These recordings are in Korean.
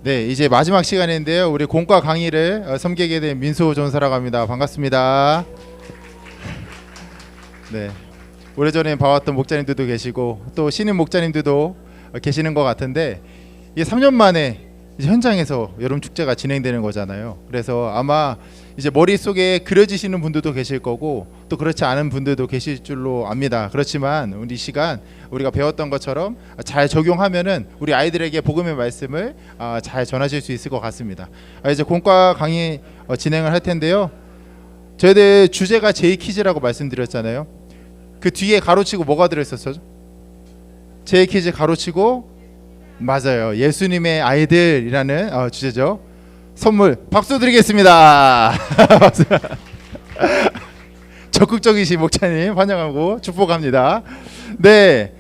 네, 이제 마지막 시간인데요. 우리 공과 강의를 섬기게 된 민수 전사라고 합니다. 반갑습니다. 네, 오래전에 봐왔던 목자님들도 계시고 또 신임 목자님들도 계시는 것 같은데 이게 3년 만에 이제 현장에서 여름 축제가 진행되는 거잖아요. 그래서 아마 이제 머릿속에 그려지시는 분들도 계실 거고 또 그렇지 않은 분들도 계실 줄로 압니다. 그렇지만 우리 시간 우리가 배웠던 것처럼 잘 적용하면은 우리 아이들에게 복음의 말씀을 잘 전하실 수 있을 것 같습니다. 이제 공과 강의 진행을 할 텐데요. 저희들 주제가 제이키즈라고 말씀드렸잖아요. 그 뒤에 가로치고 뭐가 들어있었죠? 제이키즈 가로치고 맞아요. 예수님의 아이들이라는 주제죠. 선물 박수 드리겠습니다. 적극적이신 목사님 환영하고 축복합니다. 네,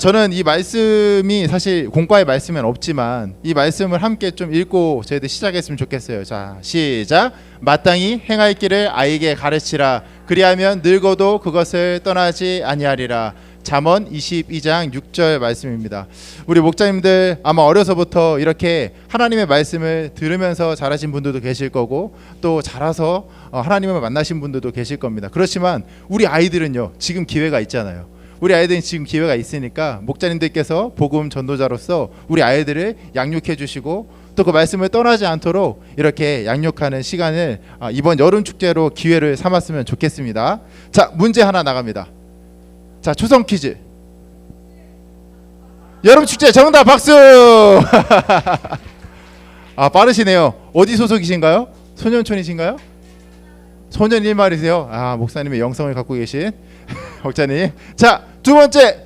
저는 이 말씀이 사실 공과의 말씀은 없지만 이 말씀을 함께 좀 읽고 저희들 시작했으면 좋겠어요. 자, 시작. 마땅히 행할 길을 아이에게 가르치라. 그리하면 늙어도 그것을 떠나지 아니하리라. 잠언 22장 6절 말씀입니다. 우리 목자님들 아마 어려서부터 이렇게 하나님의 말씀을 들으면서 자라신 분들도 계실 거고 또 자라서 하나님을 만나신 분들도 계실 겁니다. 그렇지만 우리 아이들은요, 지금 기회가 있잖아요. 우리 아이들은 지금 기회가 있으니까 목자님들께서 복음 전도자로서 우리 아이들을 양육해 주시고 또 그 말씀을 떠나지 않도록 이렇게 양육하는 시간을 이번 여름 축제로 기회를 삼았으면 좋겠습니다. 자, 문제 하나 나갑니다. 자, 초성 퀴즈. 여름 축제 정답 박수. 빠르시네요. 어디 소속이신가요? 소년촌이신가요? 소년 1말이세요? 목사님의 영성을 갖고 계신 목자님. 자, 두 번째.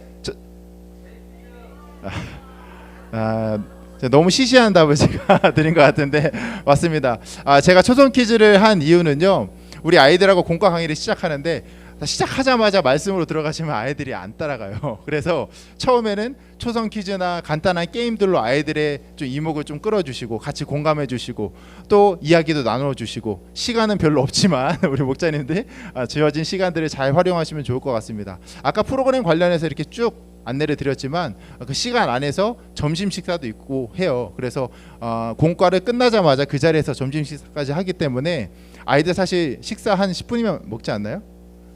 너무 시시한 답을 제가 드린 것 같은데 맞습니다. 제가 초성 퀴즈를 한 이유는요, 우리 아이들하고 공과 강의를 시작하는데 시작하자마자 말씀으로 들어가시면 아이들이 안 따라가요. 그래서 처음에는 초성 퀴즈나 간단한 게임들로 아이들의 좀 이목을 좀 끌어주시고 같이 공감해 주시고 또 이야기도 나눠주시고 시간은 별로 없지만 우리 목자님들 주어진 시간들을 잘 활용하시면 좋을 것 같습니다. 아까 프로그램 관련해서 이렇게 쭉 안내를 드렸지만 그 시간 안에서 점심 식사도 있고 해요. 그래서 공과를 끝나자마자 그 자리에서 점심 식사까지 하기 때문에 아이들 사실 식사 한 10분이면 먹지 않나요?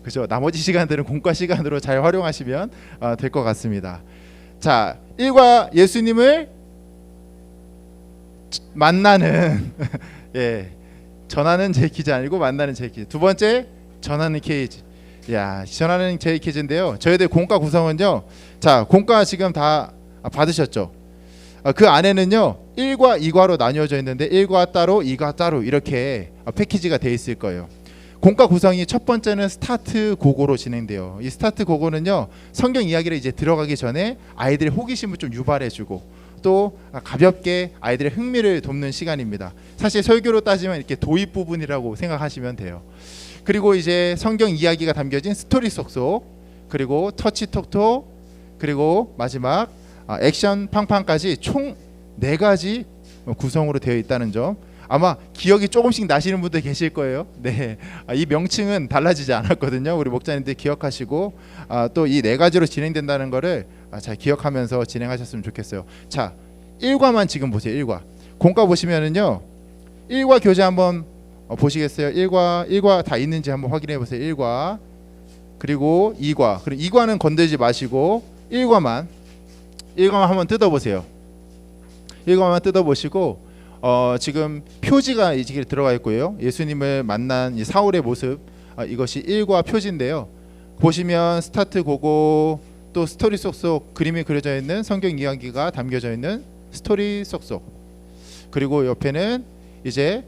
그죠? 나머지 시간들은 공과 시간으로 잘 활용하시면 될 것 같습니다. 자, 1과 예수님을 만나는 전하는 제이키즈 아니고 만나는 제이키즈. 두 번째, 전하는 케이즈. 전하는 제이키즈인데요. 저희들 공과 구성은요. 자, 공과 지금 다 받으셨죠? 그 안에는요 1과 2과로 나뉘어져 있는데 1과 따로 2과 따로 이렇게 패키지가 돼 있을 거예요. 공과 구성이 첫 번째는 스타트 고고로 진행돼요. 이 스타트 고고는요, 성경 이야기를 이제 들어가기 전에 아이들의 호기심을 좀 유발해주고 또 가볍게 아이들의 흥미를 돕는 시간입니다. 사실 설교로 따지면 이렇게 도입 부분이라고 생각하시면 돼요. 그리고 이제 성경 이야기가 담겨진 스토리 속속, 그리고 터치톡톡, 그리고 마지막 액션 팡팡까지 총 4가지 구성으로 되어 있다는 점, 아마 기억이 조금씩 나시는 분들 계실 거예요. 네, 이 명칭은 달라지지 않았거든요. 우리 목자님들 기억하시고 또 이 4가지로 진행된다는 거를 잘 기억하면서 진행하셨으면 좋겠어요. 자, 1과만 지금 보세요. 1과 공과 보시면은요 1과 교재 한번 보시겠어요? 1과 다 있는지 한번 확인해 보세요. 1과 그리고 2과, 그리고 2과는 건들지 마시고 1과만 한번 뜯어보세요. 1과만 뜯어보시고 지금 표지가 이제 들어가 있고요. 예수님을 만난 이 사울의 모습, 이것이 1과 표지인데요. 보시면 스타트 고고, 또 스토리 속속 그림이 그려져 있는 성경 이야기가 담겨져 있는 스토리 속속, 그리고 옆에는 이제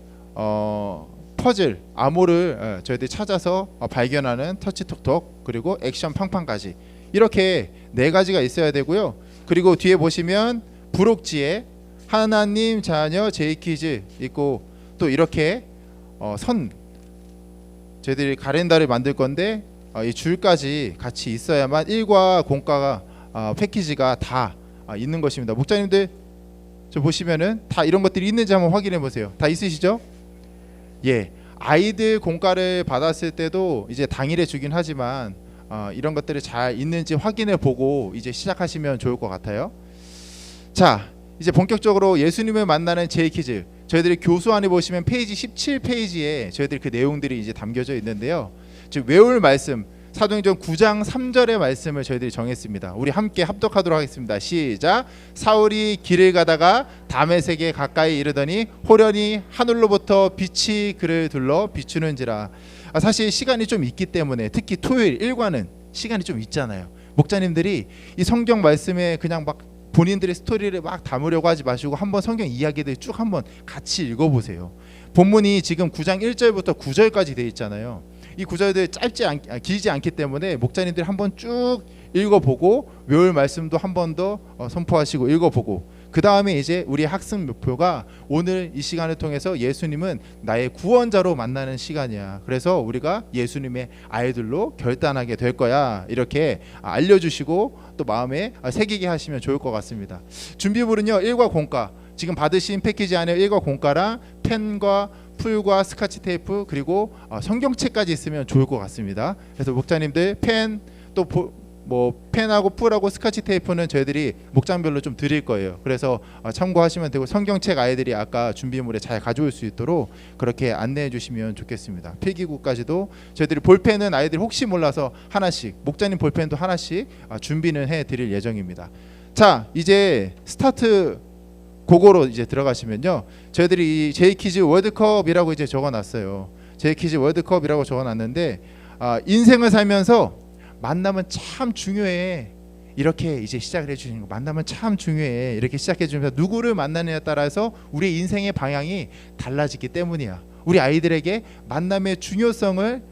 퍼즐 암호를 저희들이 찾아서 발견하는 터치톡톡, 그리고 액션 팡팡까지 이렇게 4가지가 있어야 되고요. 그리고 뒤에 보시면 부록지에 하나님 자녀 제이키즈 있고 또 이렇게 선, 저희들이 가렌다를 만들 건데 이 줄까지 같이 있어야만 1과 공과가 패키지가 다 있는 것입니다. 목자님들 저 보시면은 다 이런 것들이 있는지 한번 확인해 보세요. 다 있으시죠? 예, 아이들 공과를 받았을 때도 이제 당일에 주긴 하지만 이런 것들이 잘 있는지 확인해 보고 이제 시작하시면 좋을 것 같아요. 자, 이제 본격적으로 예수님을 만나는 제이키즈, 저희들이 교수 안에 보시면 페이지 17페이지에 저희들이 그 내용들이 이제 담겨져 있는데요. 즉 외울 말씀, 사도행전 9장 3절의 말씀을 저희들이 정했습니다. 우리 함께 합독하도록 하겠습니다. 시작. 사울이 길을 가다가 다메섹에 가까이 이르더니 호련히 하늘로부터 빛이 그를 둘러 비추는지라. 사실 시간이 좀 있기 때문에, 특히 토요일 일과는 시간이 좀 있잖아요. 목자님들이 이 성경 말씀에 그냥 막 본인들의 스토리를 막 담으려고 하지 마시고 한번 성경 이야기들 쭉 한번 같이 읽어보세요. 본문이 지금 9장 1절부터 9절까지 돼 있잖아요. 이 구절들 길지 않기 때문에 목자님들 한번 쭉 읽어보고 외울 말씀도 한 번 더 선포하시고 읽어보고, 그 다음에 이제 우리 학습 목표가 오늘 이 시간을 통해서 예수님은 나의 구원자로 만나는 시간이야. 그래서 우리가 예수님의 아이들로 결단하게 될 거야. 이렇게 알려주시고 또 마음에 새기게 하시면 좋을 것 같습니다. 준비물은요, 일과 공과, 지금 받으신 패키지 안에 일과 공과랑 펜과 풀과 스카치 테이프 그리고 성경책까지 있으면 좋을 것 같습니다. 그래서 목자님들 펜, 또 펜하고 풀하고 스카치 테이프는 저희들이 목장별로 좀 드릴 거예요. 그래서 참고하시면 되고, 성경책 아이들이 아까 준비물에 잘 가져올 수 있도록 그렇게 안내해 주시면 좋겠습니다. 필기구까지도 저희들이 볼펜은 아이들이 혹시 몰라서 하나씩, 목자님 볼펜도 하나씩 준비는 해 드릴 예정입니다. 자, 이제 스타트 그거로 이제 들어가시면요, 저희들이 이 제이키즈 월드컵이라고 이제 적어놨어요. 제이키즈 월드컵이라고 적어놨는데, 인생을 살면서 만나면 참 중요해. 이렇게 이제 시작을 해주시는 거, 만나면 참 중요해. 이렇게 시작해 주면서 누구를 만나느냐에 따라서 우리 인생의 방향이 달라지기 때문이야. 우리 아이들에게 만남의 중요성을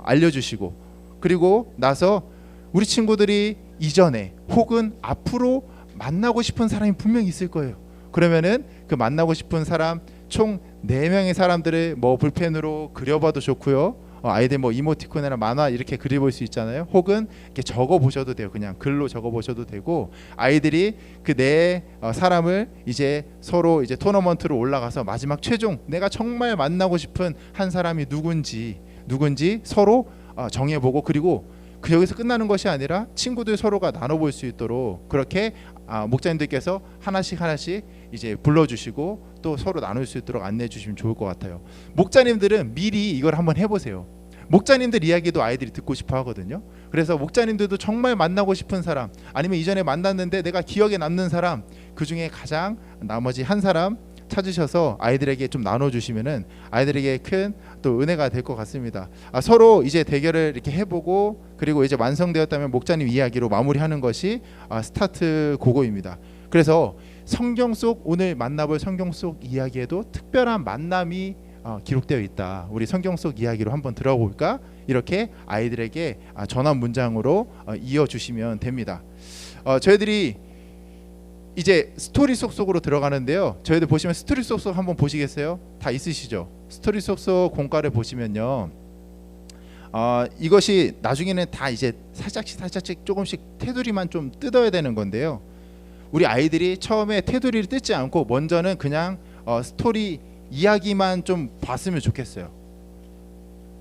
알려주시고, 그리고 나서 우리 친구들이 이전에 혹은 앞으로 만나고 싶은 사람이 분명히 있을 거예요. 그러면은 그 만나고 싶은 사람 총 4명의 사람들을 볼펜으로 그려봐도 좋고요. 아이들 이모티콘이나 만화 이렇게 그려볼 수 있잖아요. 혹은 이렇게 적어보셔도 돼요. 그냥 글로 적어보셔도 되고, 아이들이 그 사람을 이제 서로 이제 토너먼트로 올라가서 마지막 최종 내가 정말 만나고 싶은 한 사람이 누군지 서로 정해보고, 그리고 그 여기서 끝나는 것이 아니라 친구들 서로가 나눠볼 수 있도록 그렇게 목자님들께서 하나씩 이제 불러주시고 또 서로 나눌 수 있도록 안내해 주시면 좋을 것 같아요. 목자님들은 미리 이걸 한번 해보세요. 목자님들 이야기도 아이들이 듣고 싶어 하거든요. 그래서 목자님들도 정말 만나고 싶은 사람, 아니면 이전에 만났는데 내가 기억에 남는 사람, 그 중에 가장 나머지 한 사람 찾으셔서 아이들에게 좀 나눠주시면은 아이들에게 큰 또 은혜가 될 것 같습니다. 서로 이제 대결을 이렇게 해보고, 그리고 이제 완성되었다면 목자님 이야기로 마무리하는 것이 스타트 고고입니다. 그래서 성경 속, 오늘 만나볼 성경 속 이야기에도 특별한 만남이 기록되어 있다. 우리 성경 속 이야기로 한번 들어볼까? 이렇게 아이들에게 전환 문장으로 이어주시면 됩니다. 저희들이 이제 스토리 속으로 들어가는데요. 저희들 보시면 스토리 속 한번 보시겠어요? 다 있으시죠? 스토리 속 공과를 보시면요, 이것이 나중에는 다 이제 살짝씩 조금씩 테두리만 좀 뜯어야 되는 건데요. 우리 아이들이 처음에 테두리를 뜯지 않고 먼저는 그냥 스토리 이야기만 좀 봤으면 좋겠어요.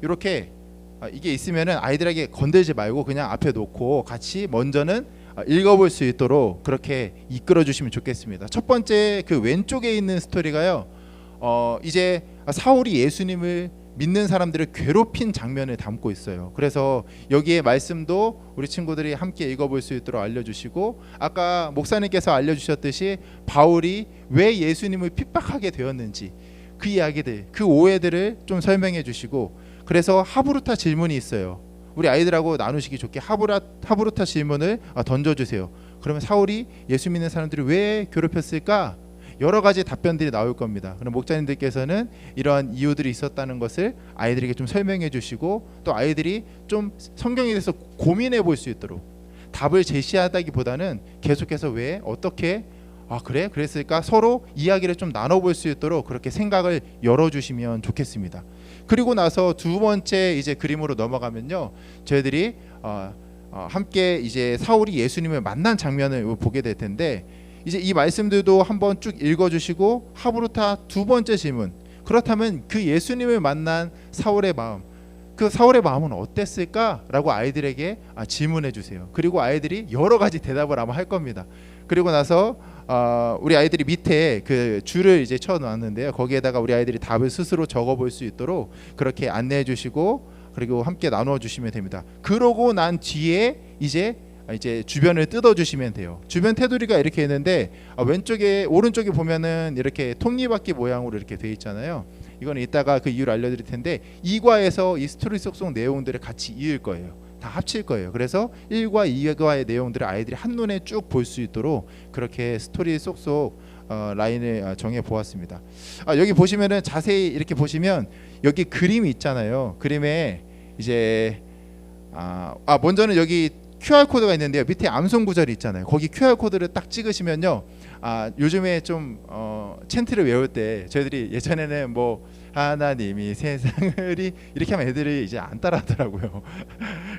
이렇게 이게 있으면은 아이들에게 건들지 말고 그냥 앞에 놓고 같이 먼저는 읽어볼 수 있도록 그렇게 이끌어 주시면 좋겠습니다. 첫 번째 그 왼쪽에 있는 스토리가요, 이제 사울이 예수님을 믿는 사람들을 괴롭힌 장면을 담고 있어요. 그래서 여기에 말씀도 우리 친구들이 함께 읽어볼 수 있도록 알려주시고, 아까 목사님께서 알려주셨듯이 바울이 왜 예수님을 핍박하게 되었는지 그 이야기들, 그 오해들을 좀 설명해 주시고, 그래서 하브루타 질문이 있어요. 우리 아이들하고 나누시기 좋게 하브루타 질문을 던져주세요. 그러면 사울이 예수 믿는 사람들이 왜 괴롭혔을까? 여러 가지 답변들이 나올 겁니다. 그럼 목자님들께서는 이러한 이유들이 있었다는 것을 아이들에게 좀 설명해 주시고, 또 아이들이 좀 성경에 대해서 고민해 볼 수 있도록, 답을 제시하다기보다는 계속해서 왜, 어떻게, 그래? 그랬을까? 서로 이야기를 좀 나눠볼 수 있도록 그렇게 생각을 열어주시면 좋겠습니다. 그리고 나서 두 번째 이제 그림으로 넘어가면요, 저희들이 함께 이제 사울이 예수님을 만난 장면을 보게 될 텐데, 이제 이 말씀들도 한번 쭉 읽어주시고, 하브루타 두 번째 질문, 그렇다면 그 예수님을 만난 사울의 마음, 그 사울의 마음은 어땠을까라고 아이들에게 질문해 주세요. 그리고 아이들이 여러 가지 대답을 아마 할 겁니다. 그리고 나서 우리 아이들이 밑에 그 줄을 이제 쳐놨는데요. 거기에다가 우리 아이들이 답을 스스로 적어볼 수 있도록 그렇게 안내해 주시고 그리고 함께 나누어 주시면 됩니다. 그러고 난 뒤에 이제 주변을 뜯어 주시면 돼요. 주변 테두리가 이렇게 있는데 왼쪽에 오른쪽에 보면은 이렇게 톱니바퀴 모양으로 이렇게 돼 있잖아요. 이거는 이따가 그 이유를 알려드릴 텐데 2과에서 이 스토리 속속 내용들을 같이 이을 거예요. 다 합칠 거예요. 그래서 1과 2과의 내용들을 아이들이 한눈에 쭉 볼 수 있도록 그렇게 스토리 속속 라인을 정해 보았습니다. 여기 보시면은 자세히 이렇게 보시면 여기 그림이 있잖아요. 그림에 이제 먼저는 여기 QR 코드가 있는데요. 밑에 암송 구절이 있잖아요. 거기 QR 코드를 딱 찍으시면요. 요즘에 좀 챈트를 외울 때 저희들이 예전에는 뭐 하나님이 세상을 이렇게 하면 애들이 이제 안 따라하더라고요.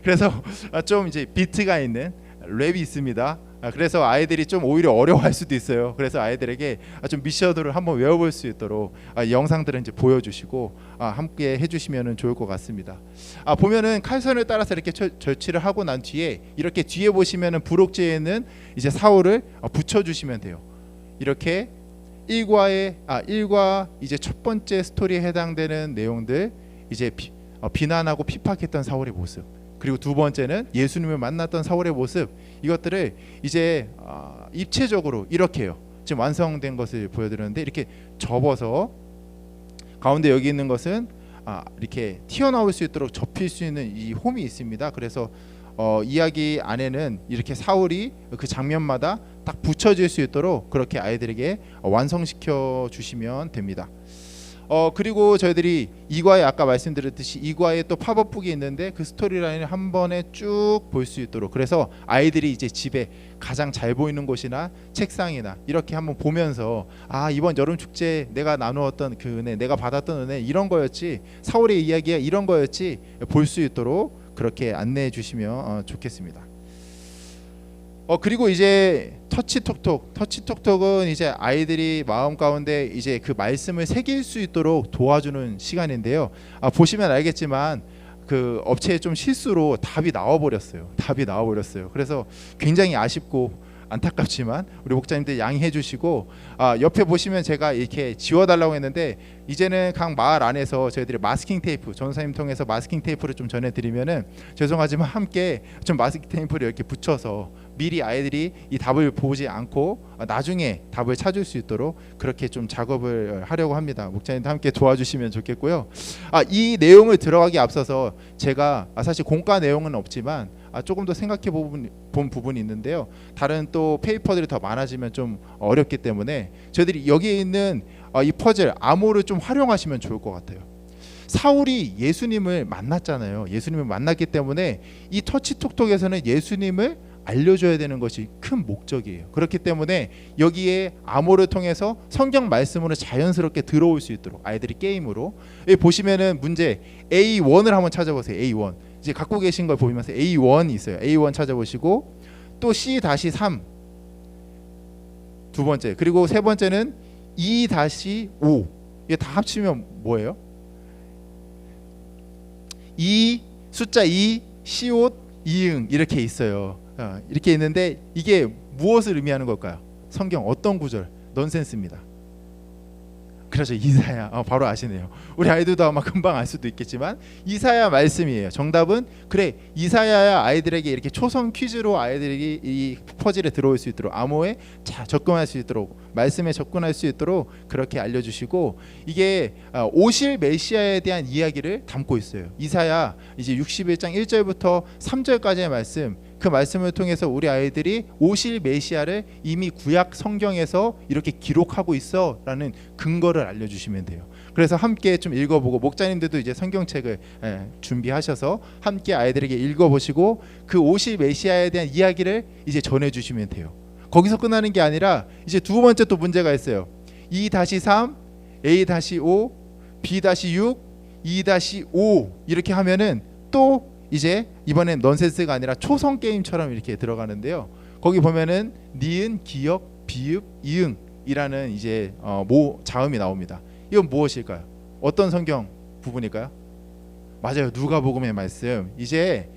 그래서 좀 이제 비트가 있는 랩이 있습니다. 그래서 아이들이 좀 오히려 어려워할 수도 있어요. 그래서 아이들에게 좀 미션으로 한번 외워볼 수 있도록 영상들을 이제 보여주시고 함께 해주시면 좋을 것 같습니다. 보면은 칼선을 따라서 이렇게 절치를 하고 난 뒤에 이렇게 뒤에 보시면은 부록지에는 이제 사호를 붙여주시면 돼요. 이렇게 1과 이제 첫 번째 스토리에 해당되는 내용들 이제 비난하고 핍박했던 사울의 모습, 그리고 두 번째는 예수님을 만났던 사울의 모습, 이것들을 이제 입체적으로 이렇게요. 지금 완성된 것을 보여드렸는데 이렇게 접어서 가운데 여기 있는 것은 이렇게 튀어나올 수 있도록 접힐 수 있는 이 홈이 있습니다. 그래서 이야기 안에는 이렇게 사울이 그 장면마다 딱 붙여질 수 있도록 그렇게 아이들에게 완성시켜 주시면 됩니다. 그리고 저희들이 2과에 아까 말씀드렸듯이 2과에 또 팝업북이 있는데 그 스토리라인을 한 번에 쭉 볼 수 있도록, 그래서 아이들이 이제 집에 가장 잘 보이는 곳이나 책상이나 이렇게 한번 보면서 이번 여름 축제 내가 나누었던 그 은혜, 내가 받았던 은혜 이런 거였지, 사울의 이야기가 이런 거였지 볼 수 있도록 그렇게 안내해 주시면 좋겠습니다. 그리고 이제 터치톡톡은 이제 아이들이 마음 가운데 이제 그 말씀을 새길 수 있도록 도와주는 시간인데요. 보시면 알겠지만 그 업체에 좀 실수로 답이 나와버렸어요. 그래서 굉장히 아쉽고 안타깝지만 우리 목사님들 양해해 주시고, 옆에 보시면 제가 이렇게 지워달라고 했는데 이제는 각 마을 안에서 저희들이 마스킹 테이프, 전사님 통해서 마스킹 테이프를 좀 전해드리면은 죄송하지만 함께 좀 마스킹 테이프를 이렇게 붙여서 미리 아이들이 이 답을 보지 않고 나중에 답을 찾을 수 있도록 그렇게 좀 작업을 하려고 합니다. 목사님도 함께 도와주시면 좋겠고요. 이 내용을 들어가기 앞서서 제가 사실 공과 내용은 없지만 조금 더 생각해 본 부분이 있는데요. 다른 또 페이퍼들이 더 많아지면 좀 어렵기 때문에 저희들이 여기에 있는 이 퍼즐 암호를 좀 활용하시면 좋을 것 같아요. 사울이 예수님을 만났잖아요. 예수님을 만났기 때문에 이 터치톡톡에서는 예수님을 알려줘야 되는 것이 큰 목적이에요. 그렇기 때문에 여기에 암호를 통해서 성경 말씀으로 자연스럽게 들어올 수 있도록 아이들이 게임으로, 여기 보시면은 문제 A1을 한번 찾아보세요. A1 이제 갖고 계신 걸 보면서 A1이 있어요. A1 찾아보시고 또 C-3 두 번째, 그리고 세 번째는 E-5 이게 다 합치면 뭐예요? 숫자 2 시옷 이응 이렇게 있어요. 이렇게 있는데 이게 무엇을 의미하는 걸까요? 성경 어떤 구절? 넌센스입니다. 그렇죠. 이사야. 바로 아시네요. 우리 아이들도 아마 금방 알 수도 있겠지만 이사야 말씀이에요. 정답은 그래 이사야야. 아이들에게 이렇게 초성 퀴즈로 아이들이 이 퍼즐에 들어올 수 있도록, 암호에 접근할 수 있도록, 말씀에 접근할 수 있도록 그렇게 알려주시고, 이게 오실 메시아에 대한 이야기를 담고 있어요. 이사야 이제 61장 1절부터 3절까지의 말씀, 그 말씀을 통해서 우리 아이들이 오실 메시아를 이미 구약 성경에서 이렇게 기록하고 있어라는 근거를 알려주시면 돼요. 그래서 함께 좀 읽어보고, 목자님들도 이제 성경책을 준비하셔서 함께 아이들에게 읽어보시고 그 오실 메시아에 대한 이야기를 이제 전해주시면 돼요. 거기서 끝나는 게 아니라 이제 두 번째 또 문제가 있어요. E-3, A-5, B-6, E-5 이렇게 하면은 또 이제 이번엔 넌센스가 아니라 초성 게임처럼 이렇게 들어가는데요. 거기 보면은 니은, 기역, 비읍, 이응이라는 이제 자음이 나옵니다. 이건 무엇일까요? 어떤 성경 부분일까요? 맞아요. 누가복음의 말씀. 이제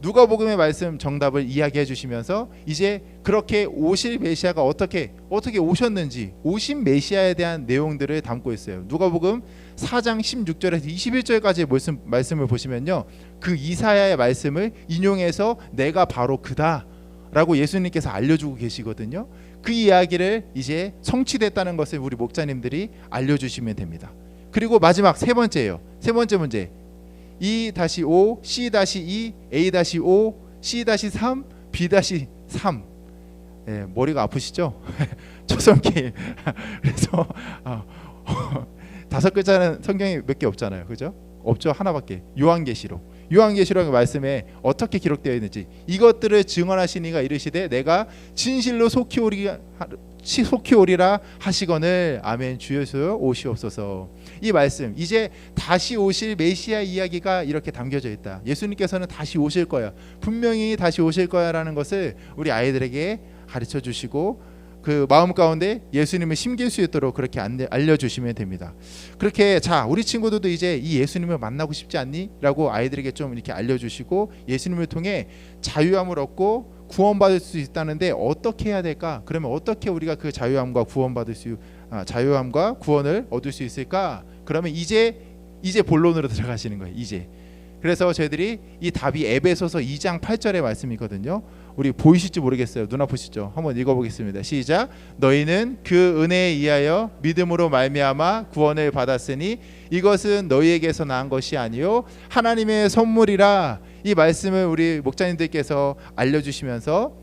누가복음의 말씀 정답을 이야기해 주시면서 이제 그렇게 오실 메시아가 어떻게 오셨는지, 오신 메시아에 대한 내용들을 담고 있어요. 누가복음 4장 16절에서 21절까지의 말씀을 보시면요, 그 이사야의 말씀을 인용해서 내가 바로 그다라고 예수님께서 알려주고 계시거든요. 그 이야기를 이제 성취됐다는 것을 우리 목자님들이 알려주시면 됩니다. 그리고 마지막 세 번째예요. 세 번째 문제, E-5, C-2, A-5, C-3, B-3. 예, 머리가 아프시죠? 초성 게임. 그래서 다섯 글자는 성경에 몇 개 없잖아요, 그죠? 없죠, 하나밖에. 요한계시록의 말씀에 어떻게 기록되어 있는지 이것들을 증언하시니가 이르시되 내가 진실로 속히 오리라 하시거늘 아멘. 주여서 오시옵소서. 이 말씀, 이제 다시 오실 메시아 이야기가 이렇게 담겨져 있다. 예수님께서는 다시 오실 거야, 분명히 다시 오실 거야라는 것을 우리 아이들에게 가르쳐 주시고 그 마음 가운데 예수님을 심길 수 있도록 그렇게 알려주시면 됩니다. 그렇게 자, 우리 친구들도 이제 이 예수님을 만나고 싶지 않니? 라고 아이들에게 좀 이렇게 알려주시고 예수님을 통해 자유함을 얻고 구원받을 수 있다는데 어떻게 해야 될까? 그러면 어떻게 우리가 그 자유함과 구원을 얻을 수 있을까? 그러면 이제 본론으로 들어가시는 거예요. 이제. 그래서 저희들이 이 답이 에베소서 2장 8절의 말씀이거든요. 우리 보이실지 모르겠어요. 눈 아프시죠? 한번 읽어보겠습니다. 시작. 너희는 그 은혜에 의하여 믿음으로 말미암아 구원을 받았으니 이것은 너희에게서 난 것이 아니요 하나님의 선물이라. 이 말씀을 우리 목자님들께서 알려주시면서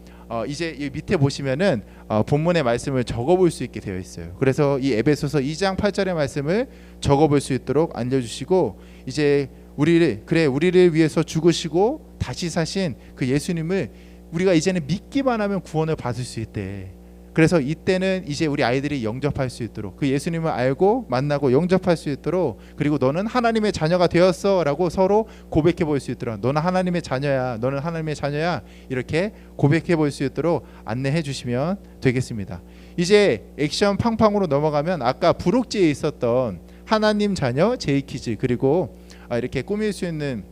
이제 이 밑에 보시면은 본문의 말씀을 적어볼 수 있게 되어 있어요. 그래서 이 에베소서 2장 8절의 말씀을 적어볼 수 있도록 알려주시고 이제 우리를 위해서 죽으시고 다시 사신 그 예수님을 우리가 이제는 믿기만 하면 구원을 받을 수 있대. 그래서 이때는 이제 우리 아이들이 영접할 수 있도록 그 예수님을 알고 만나고 영접할 수 있도록, 그리고 너는 하나님의 자녀가 되었어라고 서로 고백해 볼 수 있도록, 너는 하나님의 자녀야, 너는 하나님의 자녀야, 이렇게 고백해 볼 수 있도록 안내해 주시면 되겠습니다. 이제 액션 팡팡으로 넘어가면 아까 부록지에 있었던 하나님 자녀 제이키즈, 그리고 이렇게 꾸밀 수 있는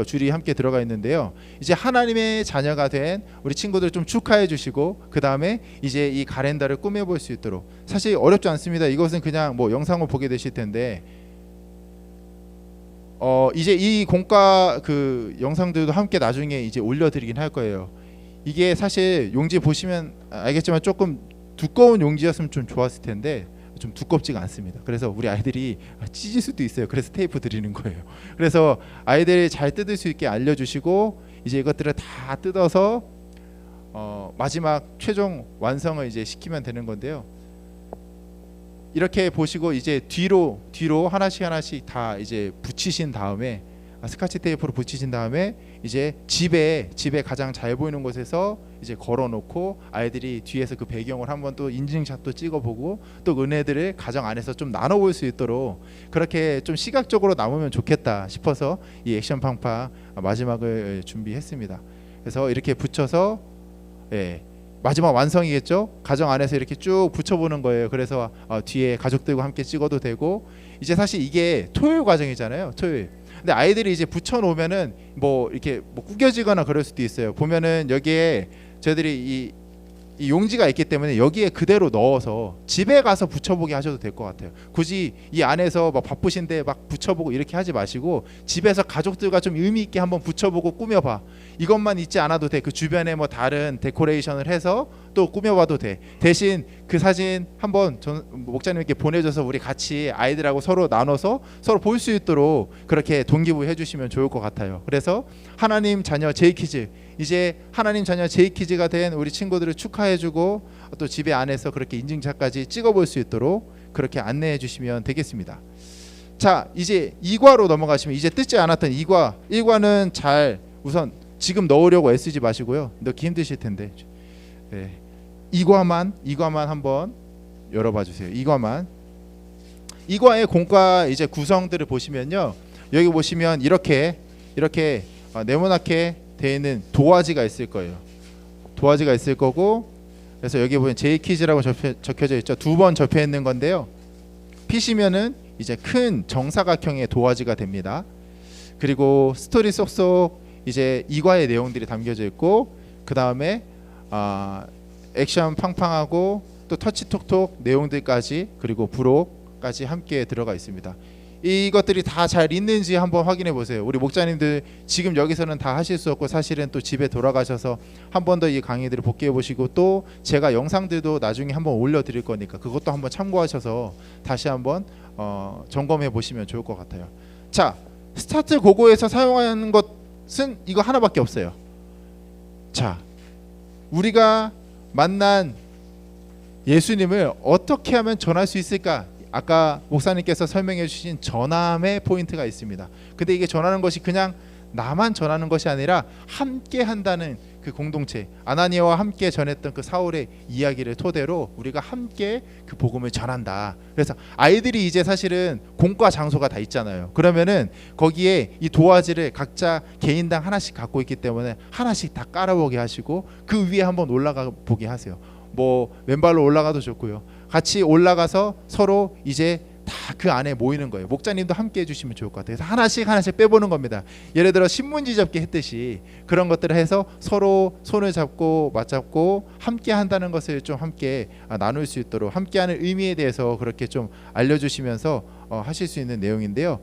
줄이 함께 들어가 있는데요. 이제 하나님의 자녀가 된 우리 친구들 좀 축하해 주시고 그 다음에 이제 이 가렌다를 꾸며볼 수 있도록, 사실 어렵지 않습니다. 이것은 그냥 뭐 영상을 보게 되실 텐데 이제 이 공과 그 영상들도 함께 나중에 이제 올려드리긴 할 거예요. 이게 사실 용지 보시면 알겠지만 조금 두꺼운 용지였으면 좀 좋았을 텐데 좀 두껍지가 않습니다. 그래서 우리 아이들이 찢을 수도 있어요. 그래서 테이프 드리는 거예요. 그래서 아이들이 잘 뜯을 수 있게 알려주시고 이제 이것들을 다 뜯어서 마지막 최종 완성을 이제 시키면 되는 건데요. 이렇게 보시고 이제 뒤로 하나씩 다 이제 붙이신 다음에 스카치 테이프로 붙이신 다음에 이제 집에 가장 잘 보이는 곳에서 이제 걸어놓고 아이들이 뒤에서 그 배경을 한번 또 인증샷도 찍어보고 또 은혜들을 가정 안에서 좀 나눠볼 수 있도록 그렇게 좀 시각적으로 남으면 좋겠다 싶어서 이 액션 팡팡 마지막을 준비했습니다. 그래서 이렇게 붙여서 마지막 완성이겠죠. 가정 안에서 이렇게 쭉 붙여보는 거예요. 그래서 뒤에 가족들과 함께 찍어도 되고, 이제 사실 이게 토요일 과정이잖아요. 토요일. 근데 아이들이 이제 붙여놓으면은 뭐 이렇게 뭐 구겨지거나 그럴 수도 있어요. 보면은 여기에 저희들이 이 용지가 있기 때문에 여기에 그대로 넣어서 집에 가서 붙여보게 하셔도 될 것 같아요. 굳이 이 안에서 막 바쁘신데 막 붙여보고 이렇게 하지 마시고 집에서 가족들과 좀 의미 있게 한번 붙여보고 꾸며봐. 이것만 있지 않아도 돼. 그 주변에 뭐 다른 데코레이션을 해서 또 꾸며봐도 돼. 대신 그 사진 한번 목자님께 보내줘서 우리 같이 아이들하고 서로 나눠서 서로 볼 수 있도록 그렇게 동기부여 해주시면 좋을 것 같아요. 그래서 하나님 자녀 제이키즈, 이제 하나님 자녀 제이키즈가 된 우리 친구들을 축하해주고 또 집에 안에서 그렇게 인증샷까지 찍어볼 수 있도록 그렇게 안내해 주시면 되겠습니다. 자, 이제 2과로 넘어가시면 이제 뜯지 않았던 2과, 1과는 잘 우선 지금 넣으려고 애쓰지 마시고요. 넣기 힘드실 텐데 2과만 한번 열어봐 주세요. 2과의 공과 이제 구성들을 보시면요, 여기 보시면 이렇게 네모나게 되어 있는 도화지가 있을 거예요. 도화지가 있을 거고, 그래서 여기 보면 제이키즈라고 적혀져 있죠. 2번 접혀 있는 건데요. 피시면은 이제 큰 정사각형의 도화지가 됩니다. 그리고 스토리 쏙쏙 이제 이과의 내용들이 담겨져 있고, 그 다음에 액션 팡팡하고 또 터치 톡톡 내용들까지, 그리고 부록까지 함께 들어가 있습니다. 이것들이 다 잘 있는지 한번 확인해 보세요. 우리 목자님들 지금 여기서는 다 하실 수 없고, 사실은 또 집에 돌아가셔서 한 번 더 이 강의들을 복귀해 보시고, 또 제가 영상들도 나중에 한번 올려 드릴 거니까 그것도 한번 참고하셔서 다시 한번 점검해 보시면 좋을 것 같아요. 자, 스타트 고고에서 사용하는 것은 이거 하나밖에 없어요. 자, 우리가 만난 예수님을 어떻게 하면 전할 수 있을까? 아까 목사님께서 설명해 주신 전함의 포인트가 있습니다. 근데 이게 전하는 것이 그냥 나만 전하는 것이 아니라 함께 한다는 그 공동체, 아나니아와 함께 전했던 그 사울의 이야기를 토대로 우리가 함께 그 복음을 전한다. 그래서 아이들이 이제 사실은 공과 장소가 다 있잖아요. 그러면은 거기에 이 도화지를 각자 개인당 하나씩 갖고 있기 때문에 하나씩 다 깔아보게 하시고, 그 위에 한번 올라가 보게 하세요. 뭐 왼발로 올라가도 좋고요. 같이 올라가서 서로 이제 다 그 안에 모이는 거예요. 목자님도 함께 해주시면 좋을 것 같아요. 그래서 하나씩 빼보는 겁니다. 예를 들어 신문지 접기 했듯이 그런 것들을 해서 서로 손을 잡고 맞잡고 함께 한다는 것을 좀 함께 나눌 수 있도록, 함께하는 의미에 대해서 그렇게 좀 알려주시면서 하실 수 있는 내용인데요.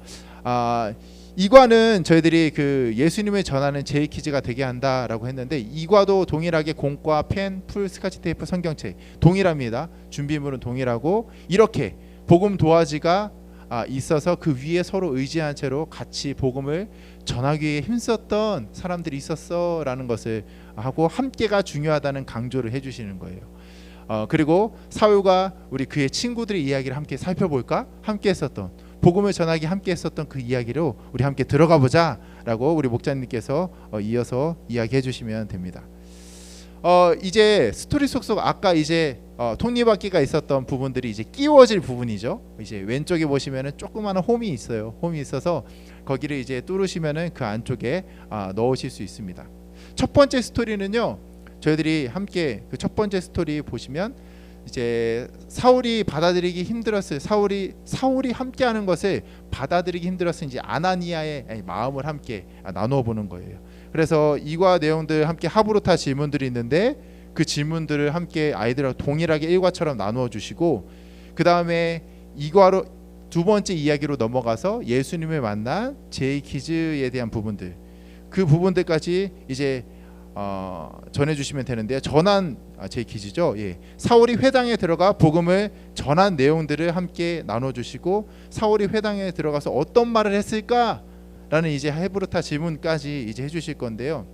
이과는 저희들이 그 예수님을 전하는 제이키즈가 되게 한다라고 했는데, 이과도 동일하게 공과, 펜, 풀, 스카치 테이프, 성경책 동일합니다. 준비물은 동일하고, 이렇게 복음 도화지가 있어서 그 위에 서로 의지한 채로 같이 복음을 전하기 위해 힘썼던 사람들이 있었어라는 것을 하고, 함께가 중요하다는 강조를 해주시는 거예요. 그리고 사울과 우리 그의 친구들의 이야기를 함께 살펴볼까? 함께 했었던, 복음을 전하기 함께 했었던 그 이야기로 우리 함께 들어가 보자라고 우리 목자님께서 이어서 이야기해 주시면 됩니다. 이제 스토리 속속 아까 이제 톱니바퀴가 있었던 부분들이 이제 끼워질 부분이죠. 이제 왼쪽에 보시면은 조그마한 홈이 있어요. 홈이 있어서 거기를 이제 뚫으시면은 그 안쪽에 넣으실 수 있습니다. 첫 번째 스토리는요, 저희들이 함께 그 첫 번째 스토리 보시면 이제 사울이 받아들이기 힘들었을, 사울이 함께하는 것을 받아들이기 힘들었을 이제 아나니아의 마음을 함께 나누어 보는 거예요. 그래서 이과 내용들 함께 하브루타 질문들이 있는데, 그 질문들을 함께 아이들하고 동일하게 일과처럼 나누어 주시고, 그 다음에 이과로 두 번째 이야기로 넘어가서 예수님을 만난 제이키즈에 대한 부분들, 그 부분들까지 이제 전해주시면 되는데요. 전한 제이키즈죠. 예. 사울이 회당에 들어가 복음을 전한 내용들을 함께 나눠주시고, 사울이 회당에 들어가서 어떤 말을 했을까라는 이제 헤브루타 질문까지 이제 해주실 건데요.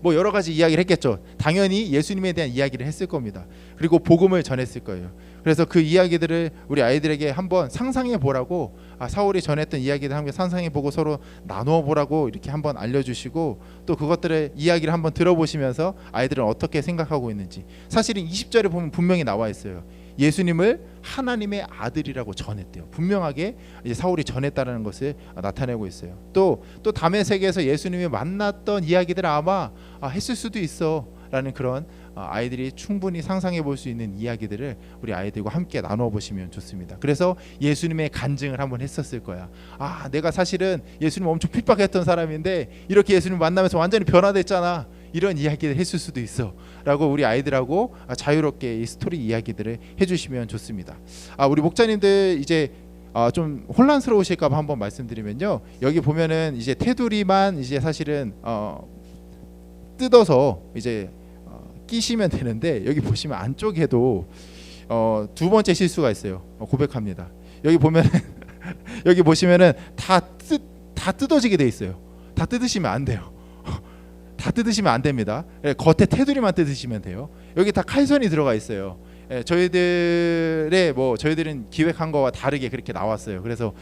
뭐 여러 가지 이야기를 했겠죠. 당연히 예수님에 대한 이야기를 했을 겁니다. 그리고 복음을 전했을 거예요. 그래서 그 이야기들을 우리 아이들에게 한번 상상해 보라고, 사울이 전했던 이야기들 함께 상상해 보고 서로 나누어 보라고 이렇게 한번 알려주시고, 또 그것들의 이야기를 한번 들어보시면서 아이들은 어떻게 생각하고 있는지. 사실은 20절에 보면 분명히 나와 있어요. 예수님을 하나님의 아들이라고 전했대요. 분명하게 이제 사울이 전했다는 것을 나타내고 있어요. 또 다메섹에서 예수님이 만났던 이야기들 아마 했을 수도 있어라는 그런 아이들이 충분히 상상해 볼 수 있는 이야기들을 우리 아이들과 함께 나누어 보시면 좋습니다. 그래서 예수님의 간증을 한번 했었을 거야. 내가 사실은 예수님 엄청 핍박했던 사람인데 이렇게 예수님 만나면서 완전히 변화됐잖아. 이런 이야기를 했을 수도 있어 라고 우리 아이들하고 자유롭게 이 스토리 이야기들을 해주시면 좋습니다. 우리 목자님들 이제 좀 혼란스러우실까 봐 한번 말씀드리면요, 여기 보면은 이제 테두리만 이제 사실은 뜯어서 이제 끼시면 되는데, 여기 보시면 안쪽에도 두 번째 실수가 있어요. 고백합니다. 여기 보면은 여기 보시면은 다 뜯어지게 돼 있어요. 다 뜯으시면 안 돼요. 다 뜯으시면 안 됩니다. 겉에 테두리만 뜯으시면 돼요. 여기 다 칼선이 들어가 있어요. 저희들은 기획한 거와 다르게 그렇게 나왔어요. 그래서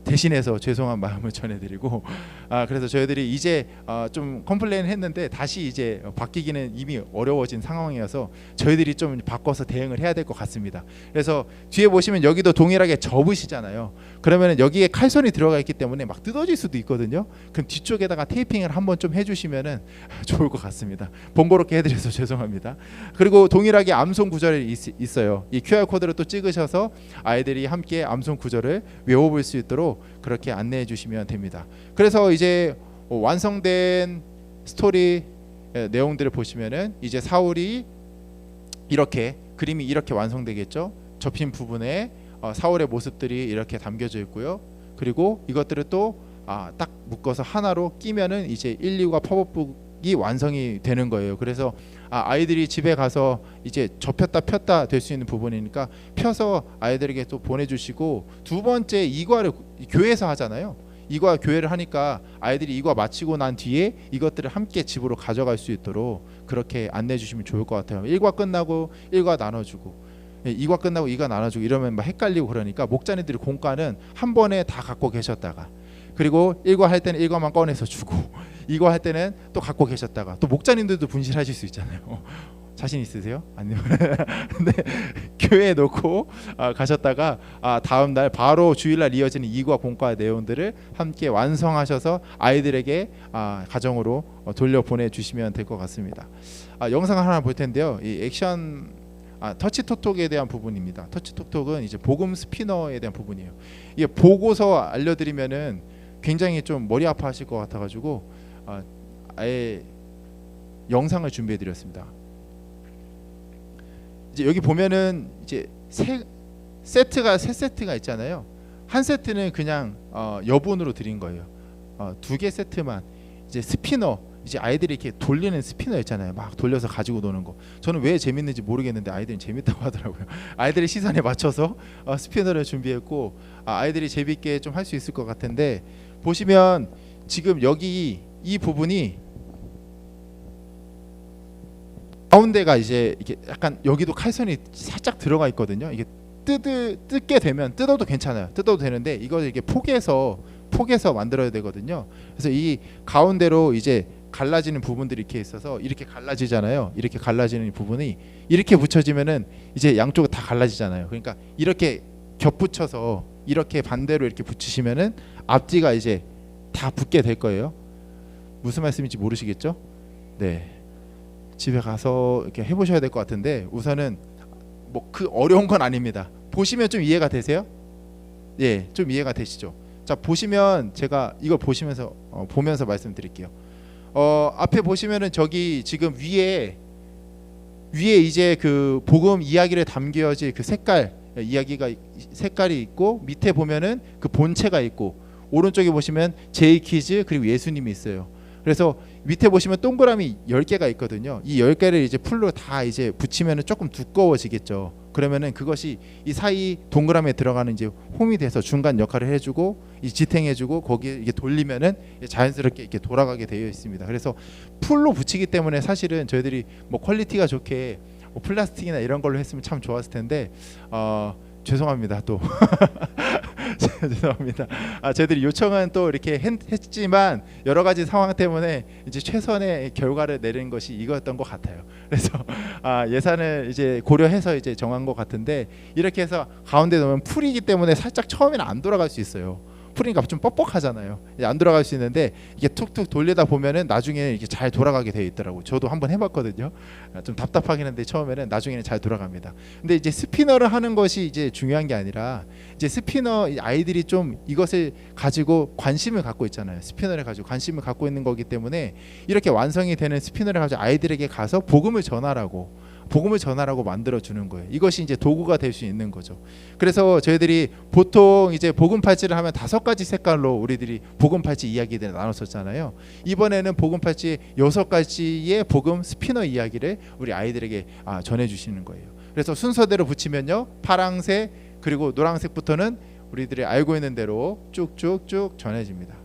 대신해서 죄송한 마음을 전해드리고, 그래서 저희들이 이제 좀 컴플레인 했는데 다시 이제 바뀌기는 이미 어려워진 상황이어서 저희들이 좀 바꿔서 대응을 해야 될 것 같습니다. 그래서 뒤에 보시면 여기도 동일하게 접으시잖아요. 그러면 여기에 칼선이 들어가 있기 때문에 막 뜯어질 수도 있거든요. 그럼 뒤쪽에다가 테이핑을 한번 좀 해주시면은 좋을 것 같습니다. 번거롭게 해드려서 죄송합니다. 그리고 동일하게 암송 구절이 있어요. 이 QR 코드를 또 찍으셔서 아이들이 함께 암송 구절을 외워볼 수 있도록 그렇게 안내해 주시면 됩니다. 그래서 이제 완성된 스토리 내용들을 보시면은 이제 사울이 이렇게 그림이 이렇게 완성되겠죠. 접힌 부분에 사울의 모습들이 이렇게 담겨져 있고요. 그리고 이것들을 또 딱 묶어서 하나로 끼면은 이제 1, 2과 팝업북이 완성이 되는 거예요. 그래서 아이들이 집에 가서 이제 접혔다 폈다 될 수 있는 부분이니까 펴서 아이들에게 또 보내주시고, 두 번째 이과를 교회에서 하잖아요. 이과 교회를 하니까 아이들이 이과 마치고 난 뒤에 이것들을 함께 집으로 가져갈 수 있도록 그렇게 안내해 주시면 좋을 것 같아요. 1과 끝나고 1과 나눠주고 2과 끝나고 2과 나눠주고 이러면 막 헷갈리고, 그러니까 목자님들이 공과는 한 번에 다 갖고 계셨다가, 그리고 1과 할 때는 1과만 꺼내서 주고 2과 할 때는 또 갖고 계셨다가, 또 목자님들도 분실하실 수 있잖아요. 자신 있으세요? 아니면 근데 교회에 놓고 가셨다가 다음 날 바로 주일날 이어지는 2과 공과 내용들을 함께 완성하셔서 아이들에게 가정으로 돌려보내 주시면 될 것 같습니다. 영상 하나 볼 텐데요. 이 액션 터치톡톡에 대한 부분입니다. 터치톡톡은 이제 복음 스피너에 대한 부분이에요. 이게 보고서 알려드리면은 굉장히 좀 머리 아파하실 것 같아가지고 아예 영상을 준비해드렸습니다. 이제 여기 보면은 이제 세 세트가 있잖아요. 한 세트는 그냥 여분으로 드린 거예요. 2개 세트만 이제 스피너, 이제 아이들이 이렇게 돌리는 스피너 있잖아요. 막 돌려서 가지고 노는 거. 저는 왜 재밌는지 모르겠는데 아이들은 재밌다고 하더라고요. 아이들의 시선에 맞춰서 스피너를 준비했고, 아이들이 재밌게 좀 할 수 있을 것 같은데, 보시면 지금 여기 이 부분이 가운데가 이제 이렇게 약간 여기도 칼선이 살짝 들어가 있거든요. 이게 뜯게 되면 뜯어도 괜찮아요. 뜯어도 되는데 이걸 이렇게 포개서 만들어야 되거든요. 그래서 이 가운데로 이제 갈라지는 부분들이 이렇게 있어서 이렇게 갈라지잖아요. 이렇게 갈라지는 부분이 이렇게 붙여지면은 이제 양쪽은 다 갈라지잖아요. 그러니까 이렇게 겹붙여서 이렇게 반대로 이렇게 붙이시면은 앞뒤가 이제 다 붙게 될 거예요. 무슨 말씀인지 모르시겠죠? 네. 집에 가서 이렇게 해보셔야 될 것 같은데, 우선은 뭐 그 어려운 건 아닙니다. 보시면 좀 이해가 되세요? 예, 좀 이해가 되시죠? 자, 보시면 제가 이걸 보시면서 보면서 말씀드릴게요. 앞에 보시면은 저기 지금 위에 이제 그 복음 이야기를 담겨질 그 색깔이 있고, 밑에 보면은 그 본체가 있고, 오른쪽에 보시면 제이키즈 그리고 예수님이 있어요. 그래서 밑에 보시면 동그라미 10개가 있거든요. 이 10개를 이제 풀로 다 이제 붙이면은 조금 두꺼워지겠죠. 그러면은 그것이 이 사이 동그라미에 들어가는 이제 홈이 돼서 중간 역할을 해주고, 이 지탱해주고, 거기에 이게 돌리면은 자연스럽게 이렇게 돌아가게 되어 있습니다. 그래서 풀로 붙이기 때문에 사실은 저희들이 뭐 퀄리티가 좋게 뭐 플라스틱이나 이런 걸로 했으면 참 좋았을 텐데, 죄송합니다. 또 죄송합니다. 저희들이 요청은 또 이렇게 했지만 여러 가지 상황 때문에 이제 최선의 결과를 내린 것이 이거였던 것 같아요. 그래서 예산을 이제 고려해서 이제 정한 것 같은데, 이렇게 해서 가운데 놓으면 풀이기 때문에 살짝 처음에는 안 돌아갈 수 있어요. 풀이니까 좀 뻑뻑하잖아요. 안 돌아갈 수 있는데 이게 툭툭 돌리다 보면은 나중에 이게 잘 돌아가게 되어 있더라고요. 저도 한번 해봤거든요. 좀 답답하긴 한데 처음에는, 나중에는 잘 돌아갑니다. 근데 이제 스피너를 하는 것이 이제 중요한 게 아니라, 이제 스피너 아이들이 좀 이것을 가지고 관심을 갖고 있잖아요. 스피너를 가지고 관심을 갖고 있는 거기 때문에 이렇게 완성이 되는 스피너를 가지고 아이들에게 가서 복음을 전하라고 만들어 주는 거예요. 이것이 이제 도구가 될 수 있는 거죠. 그래서 저희들이 보통 이제 복음 팔찌를 하면 5가지 색깔로 우리들이 복음 팔찌 이야기들을 나눴었잖아요. 이번에는 복음 팔찌 6가지의 복음 스피너 이야기를 우리 아이들에게 전해 주시는 거예요. 그래서 순서대로 붙이면요, 파랑색 그리고 노란색부터는 우리들이 알고 있는 대로 쭉쭉쭉 전해집니다.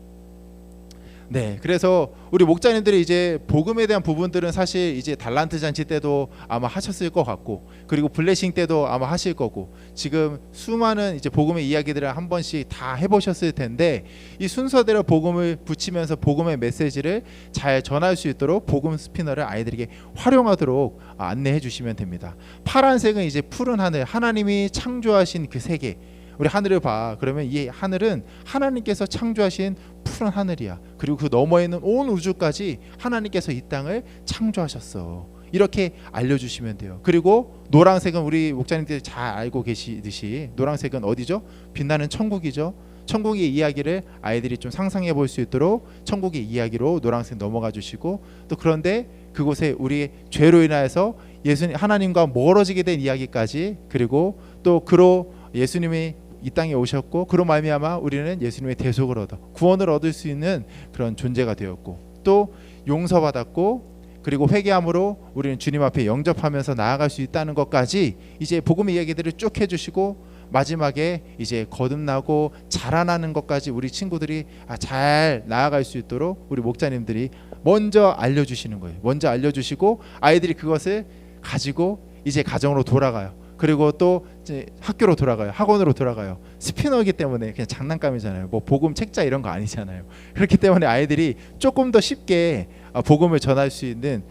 네, 그래서 우리 목자님들이 이제 복음에 대한 부분들은 사실 이제 달란트 잔치 때도 아마 하셨을 것 같고, 그리고 블레싱 때도 아마 하실 거고, 지금 수많은 이제 복음의 이야기들을 한 번씩 다 해보셨을 텐데, 이 순서대로 복음을 붙이면서 복음의 메시지를 잘 전할 수 있도록 복음 스피너를 아이들에게 활용하도록 안내해 주시면 됩니다. 파란색은 이제 푸른 하늘, 하나님이 창조하신 그 세계, 우리 하늘을 봐. 그러면 이 하늘은 하나님께서 창조하신 푸른 하늘이야. 그리고 그 너머에 있는 온 우주까지 하나님께서 이 땅을 창조하셨어. 이렇게 알려주시면 돼요. 그리고 노란색은 우리 목자님들이 잘 알고 계시듯이 노란색은 어디죠? 빛나는 천국이죠. 천국의 이야기를 아이들이 좀 상상해 볼 수 있도록 천국의 이야기로 노란색 넘어가 주시고, 또 그런데 그곳에 우리 죄로 인하여서 예수님 하나님과 멀어지게 된 이야기까지, 그리고 또 그로 예수님이 이 땅에 오셨고 그로 말미암아 우리는 예수님의 대속을 얻어 구원을 얻을 수 있는 그런 존재가 되었고, 또 용서받았고, 그리고 회개함으로 우리는 주님 앞에 영접하면서 나아갈 수 있다는 것까지 이제 복음의 이야기들을 쭉 해주시고, 마지막에 이제 거듭나고 자라나는 것까지 우리 친구들이 잘 나아갈 수 있도록 우리 목자님들이 먼저 알려주시는 거예요. 먼저 알려주시고 아이들이 그것을 가지고 이제 가정으로 돌아가요. 그리고 또 이제 학교로 돌아가요. 학원으로 돌아가요. 스피너이기 때문에 그냥 장난감이잖아요. 뭐 복음 책자 이런 거 아니잖아요. 그렇기 때문에 아이들이 조금 더 쉽게 복음을 전할 수 있는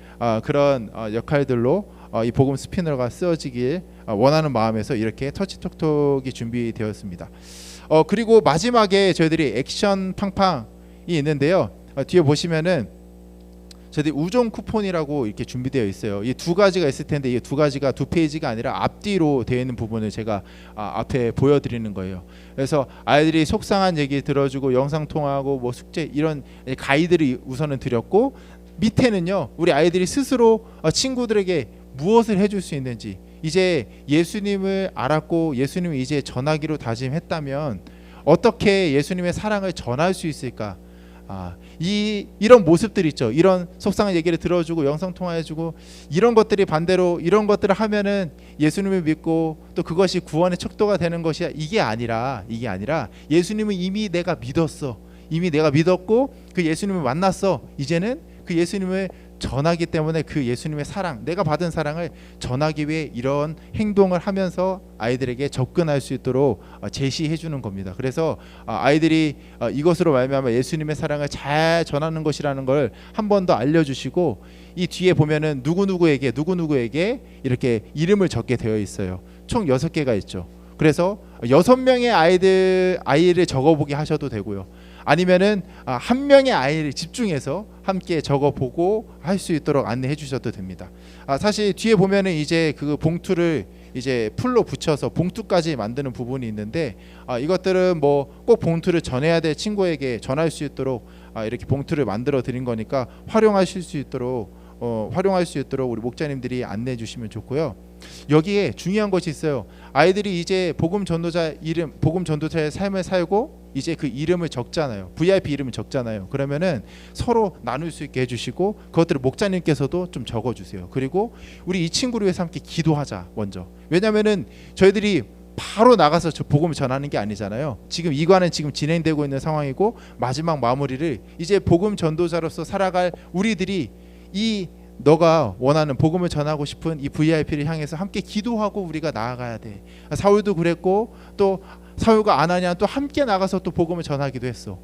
그런 역할들로 이 복음 스피너가 쓰어지길 원하는 마음에서 이렇게 터치톡톡이 준비되었습니다. 그리고 마지막에 저희들이 액션 팡팡이 있는데요. 뒤에 보시면은 저희들이 우정 쿠폰이라고 이렇게 준비되어 있어요. 이 두 가지가 있을 텐데 이 두 가지가 두 페이지가 아니라 앞뒤로 되어 있는 부분을 제가 앞에 보여드리는 거예요. 그래서 아이들이 속상한 얘기 들어주고 영상 통화하고 뭐 숙제 이런 가이드를 우선은 드렸고, 밑에는요 우리 아이들이 스스로 친구들에게 무엇을 해줄 수 있는지, 이제 예수님을 알았고 예수님을 이제 전하기로 다짐했다면 어떻게 예수님의 사랑을 전할 수 있을까? 이런 모습들 있죠. 이런 속상한 얘기를 들어주고 영상 통화해주고 이런 것들이 반대로 이런 것들을 하면은 예수님을 믿고 또 그것이 구원의 척도가 되는 것이야. 이게 아니라 예수님은 이미 내가 믿었어. 이미 내가 믿었고 그 예수님을 만났어. 이제는 그 예수님을 전하기 때문에 그 예수님의 사랑, 내가 받은 사랑을 전하기 위해 이런 행동을 하면서 아이들에게 접근할 수 있도록 제시해 주는 겁니다. 그래서 아이들이 이것으로 말미암아 예수님의 사랑을 잘 전하는 것이라는 걸 한 번 더 알려주시고, 이 뒤에 보면은 누구누구에게 이렇게 이름을 적게 되어 있어요. 총 6개가 있죠. 그래서 6명의 아이를 적어보게 하셔도 되고요. 아니면은 한 명의 아이를 집중해서 함께 적어보고 할 수 있도록 안내해 주셔도 됩니다. 사실 뒤에 보면은 이제 그 봉투를 이제 풀로 붙여서 봉투까지 만드는 부분이 있는데, 이것들은 뭐 꼭 봉투를 전해야 될 친구에게 전할 수 있도록 이렇게 봉투를 만들어 드린 거니까 활용하실 수 있도록 우리 목자님들이 안내해 주시면 좋고요. 여기에 중요한 것이 있어요. 아이들이 이제 복음 전도자의 삶을 살고 이제 그 이름을 적잖아요. VIP 이름을 적잖아요. 그러면은 서로 나눌 수 있게 해주시고 그것들을 목자님께서도 좀 적어주세요. 그리고 우리 이 친구를 위해서 함께 기도하자 먼저. 왜냐면은 저희들이 바로 나가서 복음을 전하는 게 아니잖아요. 지금 이관은 지금 진행되고 있는 상황이고 마지막 마무리를 이제 복음 전도자로서 살아갈 우리들이 이 너가 원하는 복음을 전하고 싶은 이 VIP를 향해서 함께 기도하고 우리가 나아가야 돼. 사울도 그랬고 또 사울과 아나니아 또 함께 나가서 또 복음을 전하기도 했어.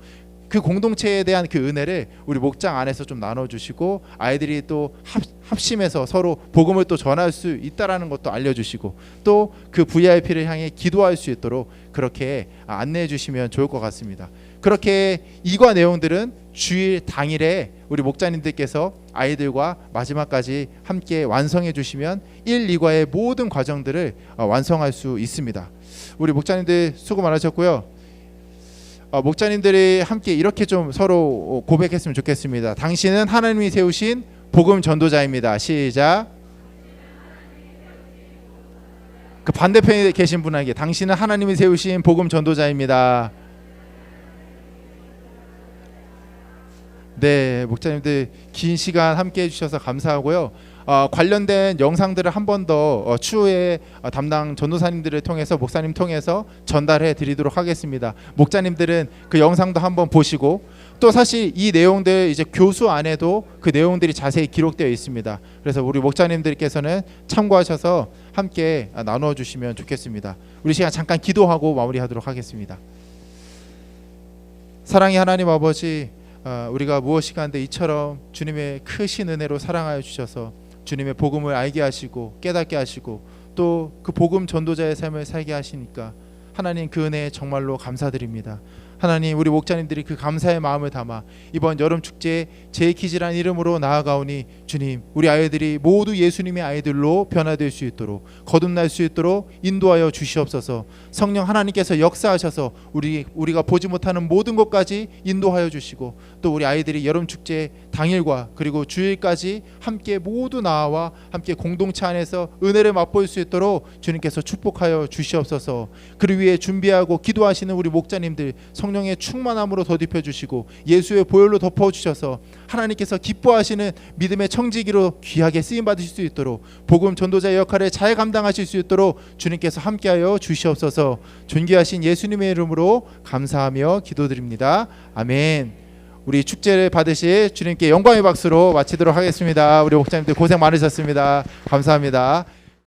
그 공동체에 대한 그 은혜를 우리 목장 안에서 좀 나눠주시고 아이들이 또 합심해서 서로 복음을 또 전할 수 있다라는 것도 알려주시고 또 그 VIP를 향해 기도할 수 있도록 그렇게 안내해 주시면 좋을 것 같습니다. 그렇게 이과 내용들은 주일 당일에 우리 목자님들께서 아이들과 마지막까지 함께 완성해 주시면 1, 2과의 모든 과정들을 완성할 수 있습니다. 우리 목자님들 수고 많으셨고요. 목자님들이 함께 이렇게 좀 서로 고백했으면 좋겠습니다. 당신은 하나님이 세우신 복음 전도자입니다. 시작. 그 반대편에 계신 분에게 당신은 하나님이 세우신 복음 전도자입니다. 네, 목자님들 긴 시간 함께 해주셔서 감사하고요. 관련된 영상들을 한 번 더 추후에 담당 전도사님들을 통해서 목사님 통해서 전달해 드리도록 하겠습니다. 목자님들은 그 영상도 한번 보시고 또 사실 이 내용들 이제 교수 안에도 그 내용들이 자세히 기록되어 있습니다. 그래서 우리 목자님들께서는 참고하셔서 함께 나누어 주시면 좋겠습니다. 우리 시간 잠깐 기도하고 마무리하도록 하겠습니다. 사랑의 하나님 아버지, 우리가 무엇이 간데 이처럼 주님의 크신 은혜로 사랑하여 주셔서 주님의 복음을 알게 하시고 깨닫게 하시고 또 그 복음 전도자의 삶을 살게 하시니까 하나님 그 은혜에 정말로 감사드립니다. 하나님, 우리 목자님들이 그 감사의 마음을 담아 이번 여름 축제에 제이키즈라는 이름으로 나아가오니 주님, 우리 아이들이 모두 예수님의 아이들로 변화될 수 있도록, 거듭날 수 있도록 인도하여 주시옵소서. 성령 하나님께서 역사하셔서 우리가 보지 못하는 모든 것까지 인도하여 주시고, 또 우리 아이들이 여름 축제 당일과 그리고 주일까지 함께 모두 나와 함께 공동체 안에서 은혜를 맛볼 수 있도록 주님께서 축복하여 주시옵소서. 그를 위해 준비하고 기도하시는 우리 목자님들 성령의 충만함으로 덧입혀 주시고 예수의 보혈로 덮어 주셔서 하나님께서 기뻐하시는 믿음의 청지기로 귀하게 쓰임 받으실 수 있도록, 복음 전도자의 역할을 잘 감당하실 수 있도록 주님께서 함께하여 주시옵소서. 존귀하신 예수님의 이름으로 감사하며 기도드립니다. 아멘. 우리 축제를 받으실 주님께 영광의 박수로 마치도록 하겠습니다. 우리 목자님들 고생 많으셨습니다. 감사합니다.